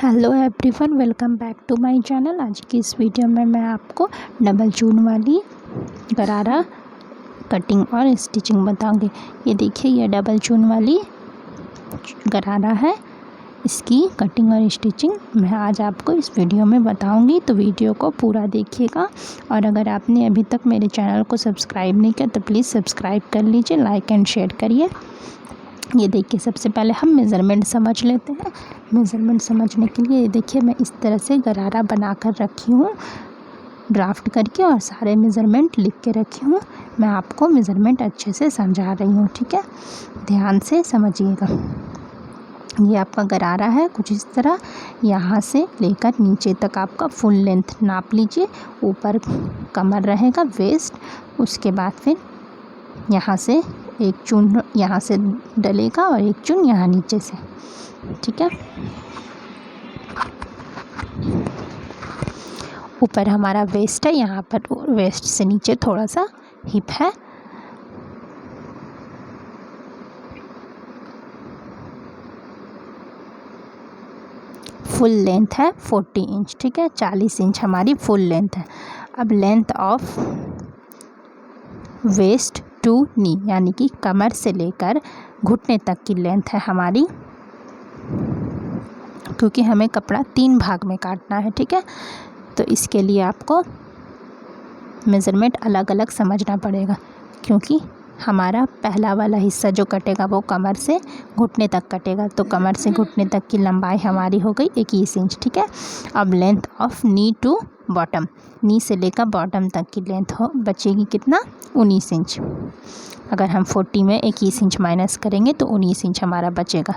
Hello everyone, welcome back to my channel. आज की इस वीडियो में मैं आपको डबल चून वाली गरारा कटिंग और स्टिचिंग बताऊंगी। ये देखिए, ये डबल चून वाली गरारा है। इसकी कटिंग और स्टिचिंग मैं आज आपको इस वीडियो में बताऊंगी, तो वीडियो को पूरा देखिएगा। और अगर आपने अभी तक मेरे चैनल को सब्सक्राइब नहीं किया तो प्लीज़ सब्सक्राइब कर लीजिए, लाइक एंड शेयर करिए। ये देखिए, सबसे पहले हम मेज़रमेंट समझ लेते हैं। मेज़रमेंट समझने के लिए ये देखिए, मैं इस तरह से गरारा बना कर रखी हूँ ड्राफ्ट करके, और सारे मेज़रमेंट लिख के रखी हूँ। मैं आपको मेज़रमेंट अच्छे से समझा रही हूँ, ठीक है? ध्यान से समझिएगा। ये आपका गरारा है कुछ इस तरह, यहाँ से लेकर नीचे तक आपका फुल लेंथ नाप लीजिए। ऊपर कमर रहेगा, वेस्ट, उसके बाद फिर यहाँ से एक चून यहाँ से डलेगा और एक चून यहाँ नीचे से, ठीक है? ऊपर हमारा वेस्ट है, यहाँ पर वेस्ट से नीचे थोड़ा सा हिप है। फुल लेंथ है 40 इंच, ठीक है? 40 इंच हमारी फुल लेंथ है। अब लेंथ ऑफ वेस्ट टू नी, यानी कि कमर से लेकर घुटने तक की लेंथ है हमारी, क्योंकि हमें कपड़ा 3 भाग में काटना है, ठीक है? तो इसके लिए आपको मेज़रमेंट अलग अलग समझना पड़ेगा, क्योंकि हमारा पहला वाला हिस्सा जो कटेगा वो कमर से घुटने तक कटेगा। तो कमर से घुटने तक की लंबाई हमारी हो गई 21 इंच, ठीक है? अब length of knee to bottom, knee से लेकर बॉटम तक की लेंथ हो बचेगी कितना? 19 इंच। अगर हम 40 में 21 इंच माइनस करेंगे तो 19 इंच हमारा बचेगा,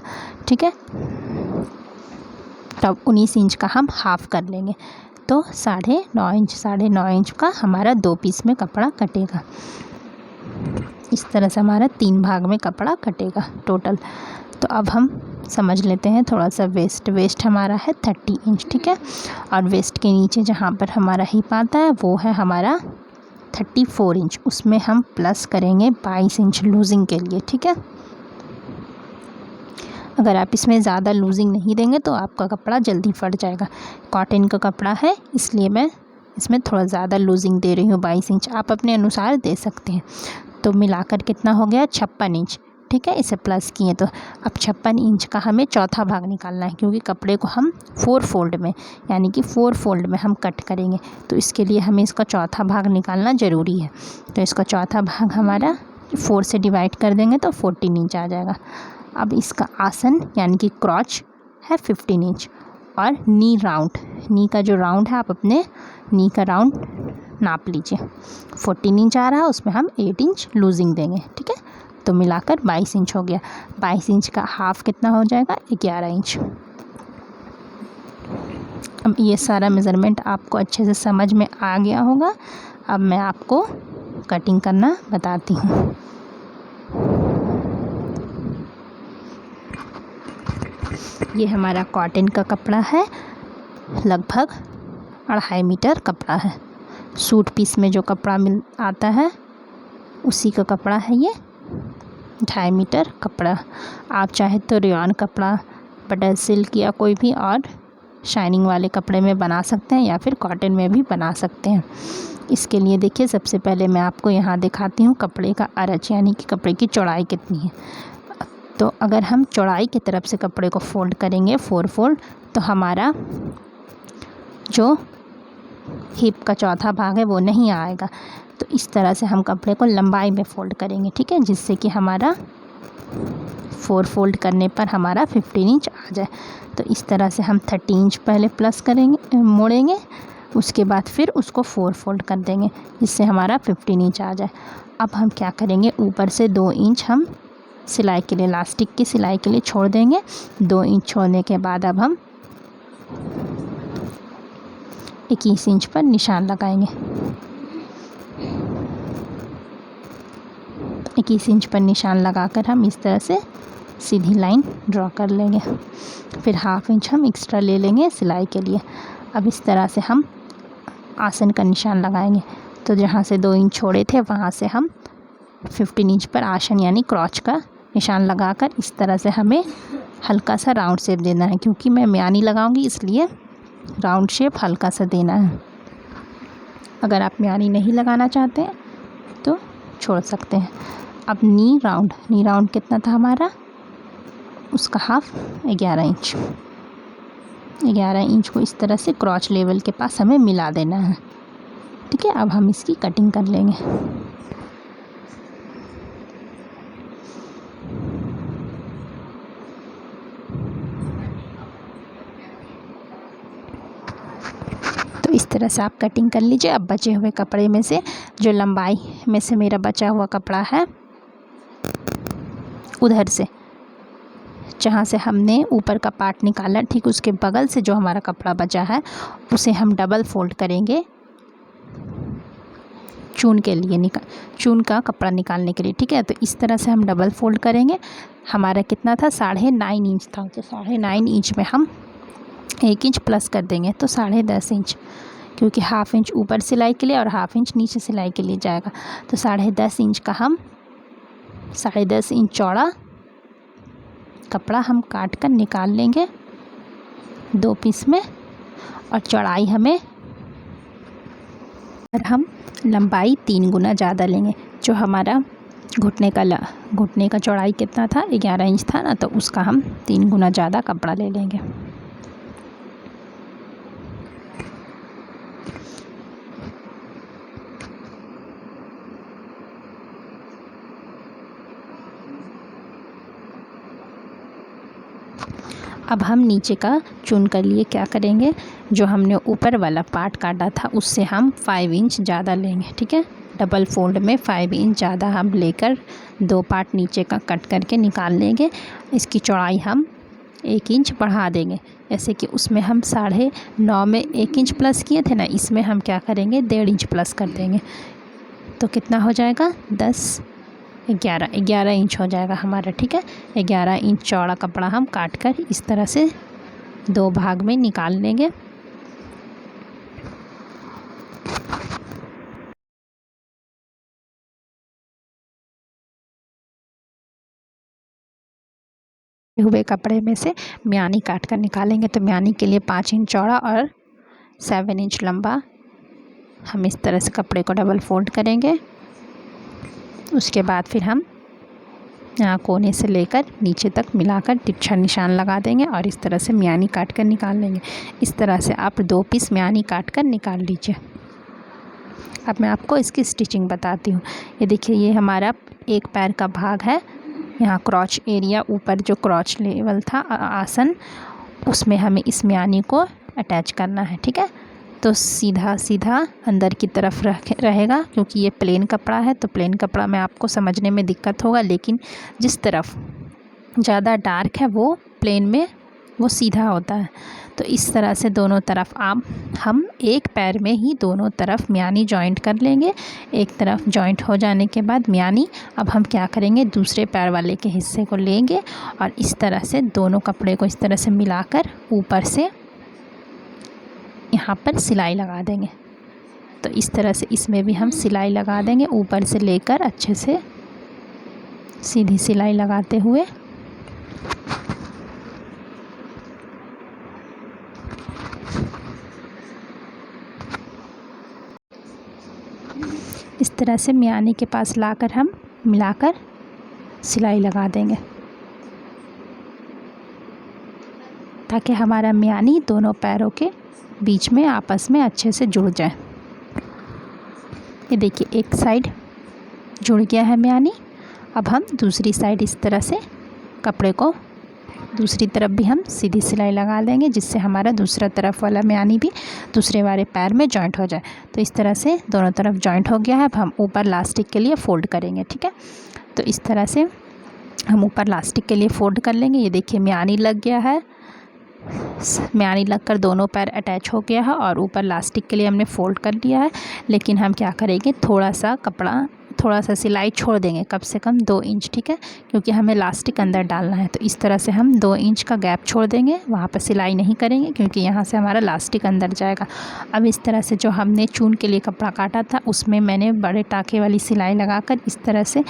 ठीक है? तब 19 इंच का हम हाफ़ कर लेंगे, तो 9.5 इंच का हमारा 2 पीस में कपड़ा कटेगा। इस तरह से हमारा 3 भाग में कपड़ा कटेगा टोटल। तो अब हम समझ लेते हैं थोड़ा सा वेस्ट हमारा है 30 इंच, ठीक है? और वेस्ट के नीचे जहाँ पर हमारा हिप आता है वो है हमारा 34 इंच। उसमें हम प्लस करेंगे 22 इंच लूजिंग के लिए, ठीक है? अगर आप इसमें ज़्यादा लूजिंग नहीं देंगे तो आपका कपड़ा जल्दी फट जाएगा। कॉटन का कपड़ा है, इसलिए मैं इसमें थोड़ा ज़्यादा लूजिंग दे रही हूँ, 22 इंच। आप अपने अनुसार दे सकते हैं। तो मिलाकर कितना हो गया? 56 इंच, ठीक है? इसे प्लस किए तो अब 56 इंच का हमें चौथा भाग निकालना है, क्योंकि कपड़े को हम 4 फोल्ड में, यानी कि 4 फोल्ड में हम कट करेंगे। तो इसके लिए हमें इसका चौथा भाग निकालना ज़रूरी है। तो इसका चौथा भाग हमारा 4 से डिवाइड कर देंगे तो 14 इंच आ जाएगा। अब इसका आसन यानी कि क्रॉच है 15 इंच, और नी राउंड, नी का जो राउंड है आप अपने नी का राउंड नाप लीजिए। 14 इंच आ रहा है, उसमें हम 8 इंच लूजिंग देंगे, ठीक है? तो मिलाकर 22 इंच हो गया। 22 इंच का हाफ कितना हो जाएगा? 11 इंच। अब ये सारा मेज़रमेंट आपको अच्छे से समझ में आ गया होगा। अब मैं आपको कटिंग करना बताती हूँ। ये हमारा कॉटन का कपड़ा है, लगभग 2.5 मीटर कपड़ा है। सूट पीस में जो कपड़ा आता है उसी का कपड़ा है ये, 2.5 मीटर कपड़ा। आप चाहे तो रेयॉन कपड़ा, बटर सिल्क या कोई भी और शाइनिंग वाले कपड़े में बना सकते हैं, या फिर कॉटन में भी बना सकते हैं। इसके लिए देखिए, सबसे पहले मैं आपको यहाँ दिखाती हूँ कपड़े का अरच, यानी कि कपड़े की चौड़ाई कितनी है। तो अगर हम चौड़ाई की तरफ से कपड़े को फोल्ड करेंगे 4 फोल्ड, तो हमारा जो हिप का चौथा भाग है वो नहीं आएगा। तो इस तरह से हम कपड़े को लंबाई में फोल्ड करेंगे, ठीक है? जिससे कि हमारा 4 फोल्ड करने पर हमारा 15 इंच आ जाए। तो इस तरह से हम 30 इंच पहले प्लस करेंगे, मोड़ेंगे, उसके बाद फिर उसको 4 फोल्ड कर देंगे, जिससे हमारा 15 इंच आ जाए। अब हम क्या करेंगे, ऊपर से 2 इंच हम सिलाई के लिए, इलास्टिक की सिलाई के लिए छोड़ देंगे। 2 इंच छोड़ने के बाद अब हम 21 इंच पर निशान लगाएंगे। 21 इंच पर निशान लगाकर हम इस तरह से सीधी लाइन ड्रॉ कर लेंगे। फिर 1/2 इंच हम एक्स्ट्रा ले लेंगे सिलाई के लिए। अब इस तरह से हम आसन का निशान लगाएंगे। तो जहाँ से 2 इंच छोड़े थे वहाँ से हम 15 इंच पर आसन यानी क्रॉच का निशान लगाकर इस तरह से हमें हल्का सा राउंड शेप देना है, क्योंकि मैं म्यानी लगाऊंगी इसलिए राउंड शेप हल्का सा देना है। अगर आप म्यानी नहीं लगाना चाहते हैं तो छोड़ सकते हैं। अब नी राउंड कितना था हमारा, उसका हाफ 11 इंच। 11 इंच को इस तरह से क्रॉच लेवल के पास हमें मिला देना है। ठीक है, अब हम इसकी कटिंग कर लेंगे। तो इस तरह से आप कटिंग कर लीजिए। अब बचे हुए कपड़े में से जो लंबाई में से मेरा बचा हुआ कपड़ा है, उधर से जहाँ से हमने ऊपर का पार्ट निकाला, ठीक उसके बगल से जो हमारा कपड़ा बचा है उसे हम डबल फोल्ड करेंगे चून के लिए, चून का कपड़ा निकालने के लिए। ठीक है, तो इस तरह से हम डबल फोल्ड करेंगे। हमारा कितना था, 9.5 इंच था, तो 9.5 इंच में हम 1 इंच प्लस कर देंगे, तो 10.5 इंच, क्योंकि हाफ इंच ऊपर सिलाई के लिए और हाफ इंच नीचे सिलाई के लिए जाएगा। तो 10.5 इंच का हम 10.5 इंच चौड़ा कपड़ा हम काट कर निकाल लेंगे 2 पीस में। और चौड़ाई हमें, और हम लंबाई 3 गुना ज़्यादा लेंगे। जो हमारा घुटने का चौड़ाई कितना था, 11 इंच था ना, तो उसका हम 3 गुना ज़्यादा कपड़ा ले लेंगे। अब हम नीचे का चुन कर लिए क्या करेंगे, जो हमने ऊपर वाला पार्ट काटा था उससे हम 5 इंच ज़्यादा लेंगे। ठीक है, डबल फोल्ड में 5 इंच ज़्यादा हम लेकर 2 पार्ट नीचे का कट करके निकाल लेंगे। इसकी चौड़ाई हम 1 इंच बढ़ा देंगे। जैसे कि उसमें हम 9.5 में 1 इंच प्लस किए थे ना, इसमें हम क्या करेंगे 1.5 इंच प्लस कर देंगे। तो कितना हो जाएगा, 11 इंच हो जाएगा हमारा। ठीक है, 11 इंच चौड़ा कपड़ा हम काट कर इस तरह से 2 भाग में निकाल लेंगे। हुए कपड़े में से म्यानी काट कर निकालेंगे। तो म्यानी के लिए 5 इंच चौड़ा और 7 इंच लंबा हम इस तरह से कपड़े को डबल फोल्ड करेंगे। उसके बाद फिर हम यहाँ कोने से लेकर नीचे तक मिलाकर तिरछा निशान लगा देंगे और इस तरह से म्यानी काट कर निकाल लेंगे। इस तरह से आप 2 पीस म्यानी काट कर निकाल लीजिए। अब मैं आपको इसकी स्टिचिंग बताती हूँ। ये देखिए, ये हमारा एक पैर का भाग है। यहाँ क्रॉच एरिया, ऊपर जो क्रॉच लेवल था आसन, उसमें हमें इस म्यानी को अटैच करना है। ठीक है, तो सीधा सीधा अंदर की तरफ रहेगा, क्योंकि ये प्लेन कपड़ा है। तो प्लेन कपड़ा में आपको समझने में दिक्कत होगा, लेकिन जिस तरफ ज़्यादा डार्क है वो प्लेन में वो सीधा होता है। तो इस तरह से दोनों तरफ हम एक पैर में ही दोनों तरफ म्यानी जॉइंट कर लेंगे। एक तरफ जॉइंट हो जाने के बाद म्यानी, अब हम क्या करेंगे, दूसरे पैर वाले के हिस्से को लेंगे और इस तरह से दोनों कपड़े को इस तरह से मिलाकर ऊपर से यहाँ पर सिलाई लगा देंगे। तो इस तरह से इसमें भी हम सिलाई लगा देंगे, ऊपर से लेकर अच्छे से सीधी सिलाई लगाते हुए। इस तरह से म्यानी के पास लाकर हम मिलाकर सिलाई लगा देंगे, ताकि हमारा म्यानी दोनों पैरों के बीच में आपस में अच्छे से जुड़ जाए। ये देखिए, एक साइड जुड़ गया है म्यानी। अब हम दूसरी साइड इस तरह से कपड़े को दूसरी तरफ भी हम सीधी सिलाई लगा देंगे, जिससे हमारा दूसरा तरफ वाला म्यानी भी दूसरे वाले पैर में जॉइंट हो जाए। तो इस तरह से दोनों तरफ जॉइंट हो गया है। अब हम ऊपर लास्टिक के लिए फ़ोल्ड करेंगे। ठीक है, तो इस तरह से हम ऊपर लास्टिक के लिए फ़ोल्ड कर लेंगे। ये देखिए, म्यानी लग गया है, म्यानी लगकर दोनों पैर अटैच हो गया है और ऊपर लास्टिक के लिए हमने फ़ोल्ड कर लिया है। लेकिन हम क्या करेंगे, थोड़ा सा सिलाई छोड़ देंगे, कम से कम 2 इंच। ठीक है, क्योंकि हमें लास्टिक अंदर डालना है। तो इस तरह से हम 2 इंच का गैप छोड़ देंगे, वहाँ पर सिलाई नहीं करेंगे, क्योंकि यहाँ से हमारा लास्टिक अंदर जाएगा। अब इस तरह से जो हमने चून के लिए कपड़ा काटा था, उसमें मैंने बड़े टाँके वाली सिलाई लगाकर इस तरह से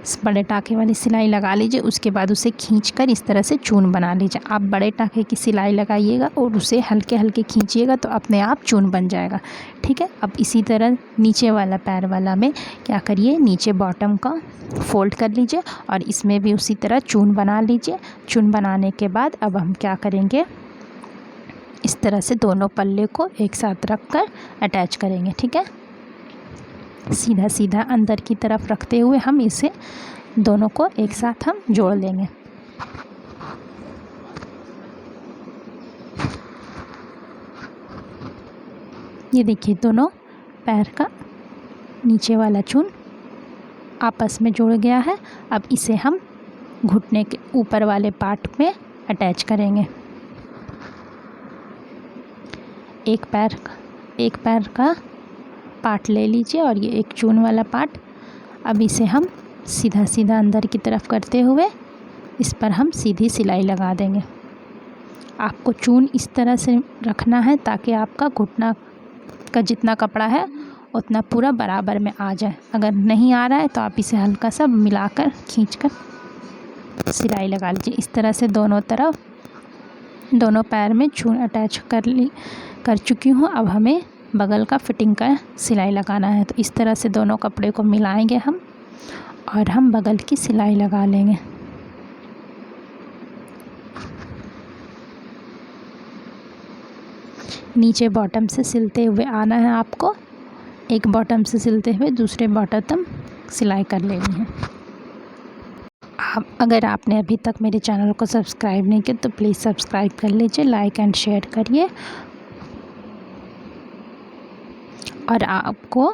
इस बड़े टाँके वाली सिलाई लगा लीजिए। उसके बाद उसे खींचकर इस तरह से चून बना लीजिए। आप बड़े टाँके की सिलाई लगाइएगा और उसे हल्के हल्के खींचिएगा तो अपने आप चून बन जाएगा, ठीक है। अब इसी तरह नीचे वाला पैर वाला में क्या करिए, नीचे बॉटम का फोल्ड कर लीजिए और इसमें भी उसी तरह चून बना लीजिए। चून बनाने के बाद अब हम क्या करेंगे, इस तरह से दोनों पल्ले को एक साथ रख कर अटैच करेंगे, ठीक है। सीधा सीधा अंदर की तरफ रखते हुए हम इसे दोनों को एक साथ हम जोड़ लेंगे। ये देखिए दोनों पैर का नीचे वाला चून आपस में जुड़ गया है। अब इसे हम घुटने के ऊपर वाले पार्ट में अटैच करेंगे। एक पैर का पार्ट ले लीजिए और ये एक चून वाला पार्ट। अब इसे हम सीधा सीधा अंदर की तरफ करते हुए इस पर हम सीधी सिलाई लगा देंगे। आपको चून इस तरह से रखना है ताकि आपका घुटना का जितना कपड़ा है उतना पूरा बराबर में आ जाए। अगर नहीं आ रहा है तो आप इसे हल्का सा मिलाकर खींचकर सिलाई लगा लीजिए। इस तरह से दोनों तरफ दोनों पैर में चून अटैच कर चुकी हूँ। अब हमें बगल का फिटिंग का सिलाई लगाना है। तो इस तरह से दोनों कपड़े को मिलाएंगे हम और हम बगल की सिलाई लगा लेंगे। नीचे बॉटम से सिलते हुए आना है आपको। एक बॉटम से सिलते हुए दूसरे बॉटम तक सिलाई कर लेनी है। अगर आपने अभी तक मेरे चैनल को सब्सक्राइब नहीं किया तो प्लीज़ सब्सक्राइब कर लीजिए, लाइक एंड शेयर करिए। और आपको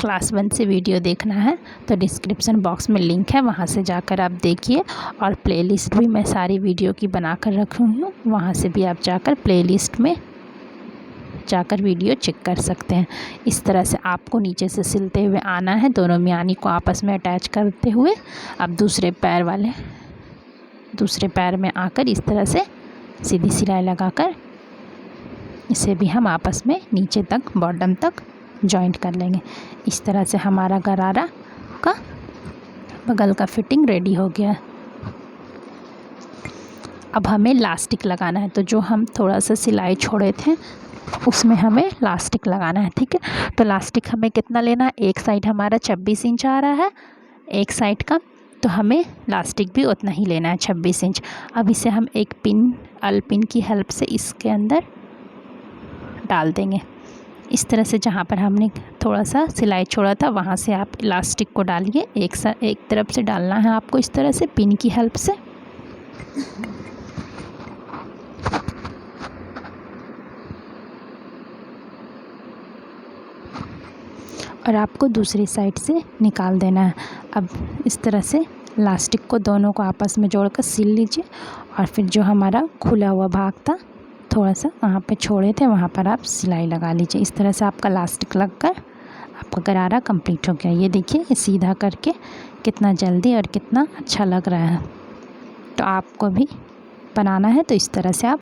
क्लास 1 से वीडियो देखना है तो डिस्क्रिप्शन बॉक्स में लिंक है, वहाँ से जाकर आप देखिए। और प्लेलिस्ट भी मैं सारी वीडियो की बनाकर रखी हूँ, वहाँ से भी आप जाकर प्लेलिस्ट में जाकर वीडियो चेक कर सकते हैं। इस तरह से आपको नीचे से सिलते हुए आना है, दोनों मियानी को आपस में अटैच करते हुए। अब दूसरे पैर में आकर इस तरह से सीधी सिलाई लगाकर इसे भी हम आपस में नीचे तक बॉटम तक जॉइंट कर लेंगे। इस तरह से हमारा गरारा का बगल का फिटिंग रेडी हो गया। अब हमें लास्टिक लगाना है। तो जो हम थोड़ा सा सिलाई छोड़े थे उसमें हमें लास्टिक लगाना है, ठीक है। तो लास्टिक हमें कितना लेना है, एक साइड हमारा 26 इंच आ रहा है एक साइड का, तो हमें लास्टिक भी उतना ही लेना है 26 इंच। अब इसे हम एक पिन की हेल्प से इसके अंदर डाल देंगे। इस तरह से जहाँ पर हमने थोड़ा सा सिलाई छोड़ा था वहाँ से आप इलास्टिक को डालिए। एक तरफ से डालना है आपको इस तरह से पिन की हेल्प से। और आपको दूसरी साइड से निकाल देना है। अब इस तरह से इलास्टिक को दोनों को आपस में जोड़कर सिल लीजिए। और फिर जो हमारा खुला हुआ भाग था थोड़ा सा वहाँ पे छोड़े थे वहाँ पर आप सिलाई लगा लीजिए। इस तरह से आपका इलास्टिक लगकर आपका गरारा कंप्लीट हो गया। ये देखिए ये सीधा करके कितना जल्दी और कितना अच्छा लग रहा है। तो आपको भी बनाना है तो इस तरह से आप